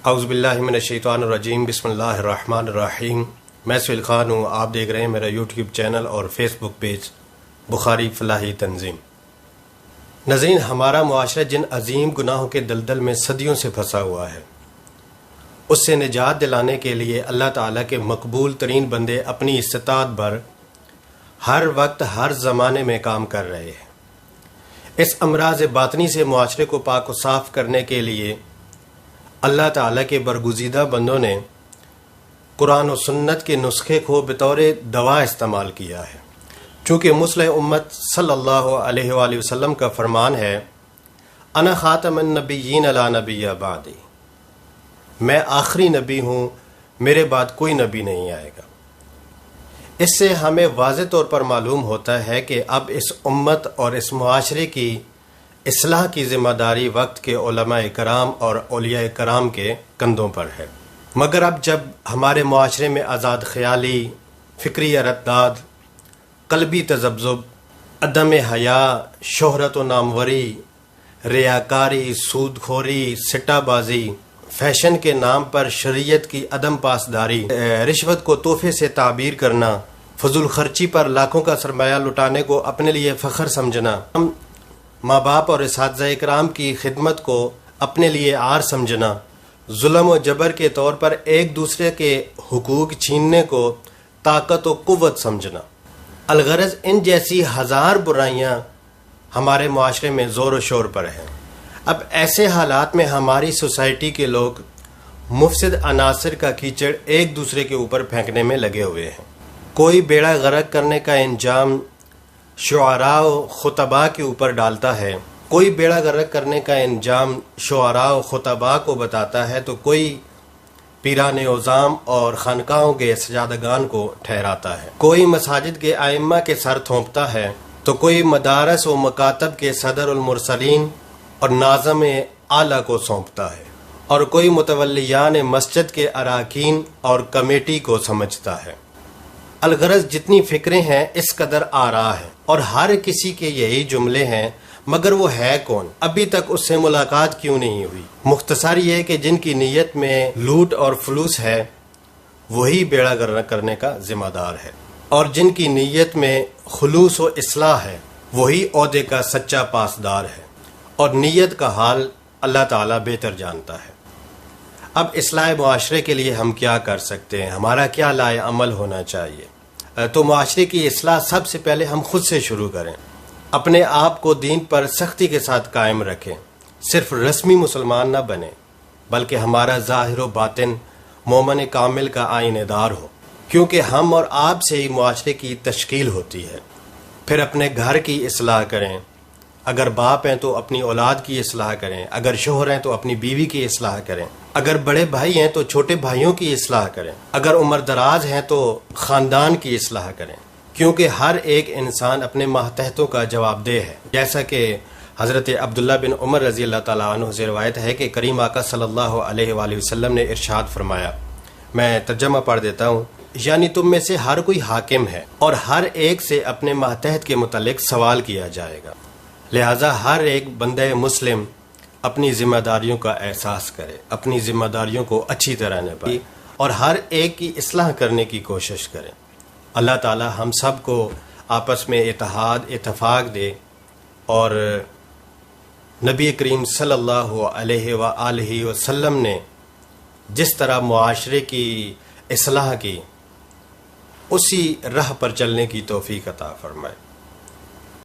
اعوذ باللہ من الشیطان الرجیم، بسم اللہ الرحمن الرحیم۔ میں سہیل خان ہوں، آپ دیکھ رہے ہیں میرا یوٹیوب چینل اور فیس بک پیج بخاری فلاحی تنظیم۔ ناظرین، ہمارا معاشرہ جن عظیم گناہوں کے دلدل میں صدیوں سے پھنسا ہوا ہے، اس سے نجات دلانے کے لیے اللہ تعالیٰ کے مقبول ترین بندے اپنی استطاعت بھر ہر وقت ہر زمانے میں کام کر رہے ہیں۔ اس امراض باطنی سے معاشرے کو پاک و صاف کرنے کے لیے اللہ تعالیٰ کے برگزیدہ بندوں نے قرآن و سنت کے نسخے کو بطور دوا استعمال کیا ہے۔ چونکہ مصلح امت صلی اللہ علیہ وآلہ وسلم کا فرمان ہے، انا خاتم النبیین لا نبی بعدی، میں آخری نبی ہوں، میرے بعد کوئی نبی نہیں آئے گا۔ اس سے ہمیں واضح طور پر معلوم ہوتا ہے کہ اب اس امت اور اس معاشرے کی اصلاح کی ذمہ داری وقت کے علماء کرام اور اولیاء کرام کے کندھوں پر ہے۔ مگر اب جب ہمارے معاشرے میں آزاد خیالی، فکری رداد، قلبی تذبذب، عدم حیا، شہرت و ناموری، ریاکاری، سود خوری، سٹہ بازی، فیشن کے نام پر شریعت کی عدم پاسداری، رشوت کو تحفے سے تعبیر کرنا، فضول خرچی پر لاکھوں کا سرمایہ لٹانے کو اپنے لیے فخر سمجھنا، ماں باپ اور اساتذہ کرام کی خدمت کو اپنے لیے عار سمجھنا، ظلم و جبر کے طور پر ایک دوسرے کے حقوق چھیننے کو طاقت و قوت سمجھنا، الغرض ان جیسی ہزار برائیاں ہمارے معاشرے میں زور و شور پر ہیں۔ اب ایسے حالات میں ہماری سوسائٹی کے لوگ مفسد عناصر کا کیچڑ ایک دوسرے کے اوپر پھینکنے میں لگے ہوئے ہیں۔ کوئی بیڑا غرق کرنے کا انجام شعراء و خطباء کے اوپر ڈالتا ہے، کوئی بیڑا غرق کرنے کا انجام شعراء و خطباء کو بتاتا ہے، تو کوئی پیران عظام اور خانقاہوں کے سجادگان کو ٹھہراتا ہے، کوئی مساجد کے ائمہ کے سر تھونپتا ہے، تو کوئی مدارس و مکاتب کے صدر المرسلین اور ناظم اعلیٰ کو سونپتا ہے، اور کوئی متولیان مسجد کے اراکین اور کمیٹی کو سمجھتا ہے۔ الغرض جتنی فکریں ہیں اس قدر آراء ہیں، اور ہر کسی کے یہی جملے ہیں، مگر وہ ہے کون؟ ابھی تک اس سے ملاقات کیوں نہیں ہوئی؟ مختصر یہ کہ جن کی نیت میں لوٹ اور فلوس ہے وہی بیڑا غرق کرنے کا ذمہ دار ہے، اور جن کی نیت میں خلوص و اصلاح ہے وہی عہدے کا سچا پاسدار ہے، اور نیت کا حال اللہ تعالیٰ بہتر جانتا ہے۔ اب اصلاح معاشرے کے لیے ہم کیا کر سکتے ہیں؟ ہمارا کیا لائے عمل ہونا چاہیے؟ تو معاشرے کی اصلاح سب سے پہلے ہم خود سے شروع کریں، اپنے آپ کو دین پر سختی کے ساتھ قائم رکھیں، صرف رسمی مسلمان نہ بنیں بلکہ ہمارا ظاہر و باطن مومن کامل کا آئینہ دار ہو، کیونکہ ہم اور آپ سے ہی معاشرے کی تشکیل ہوتی ہے۔ پھر اپنے گھر کی اصلاح کریں، اگر باپ ہیں تو اپنی اولاد کی اصلاح کریں، اگر شوہر ہیں تو اپنی بیوی کی اصلاح کریں، اگر بڑے بھائی ہیں تو چھوٹے بھائیوں کی اصلاح کریں، اگر عمر دراز ہیں تو خاندان کی اصلاح کریں، کیونکہ ہر ایک انسان اپنے ماتحتوں کا جواب دہ ہے۔ جیسا کہ حضرت عبداللہ بن عمر رضی اللہ تعالیٰ عنہ سے روایت ہے کہ کریم آقا صلی اللہ علیہ وآلہ وسلم نے ارشاد فرمایا، میں ترجمہ پڑھ دیتا ہوں، یعنی تم میں سے ہر کوئی حاکم ہے اور ہر ایک سے اپنے ماتحت کے متعلق سوال کیا جائے گا، لہذا ہر ایک بندہ مسلم اپنی ذمہ داریوں کا احساس کرے، اپنی ذمہ داریوں کو اچھی طرح نبھائے اور ہر ایک کی اصلاح کرنے کی کوشش کرے۔ اللہ تعالی ہم سب کو آپس میں اتحاد اتفاق دے، اور نبی کریم صلی اللہ علیہ وآلہ وسلم نے جس طرح معاشرے کی اصلاح کی اسی راہ پر چلنے کی توفیق عطا فرمائے۔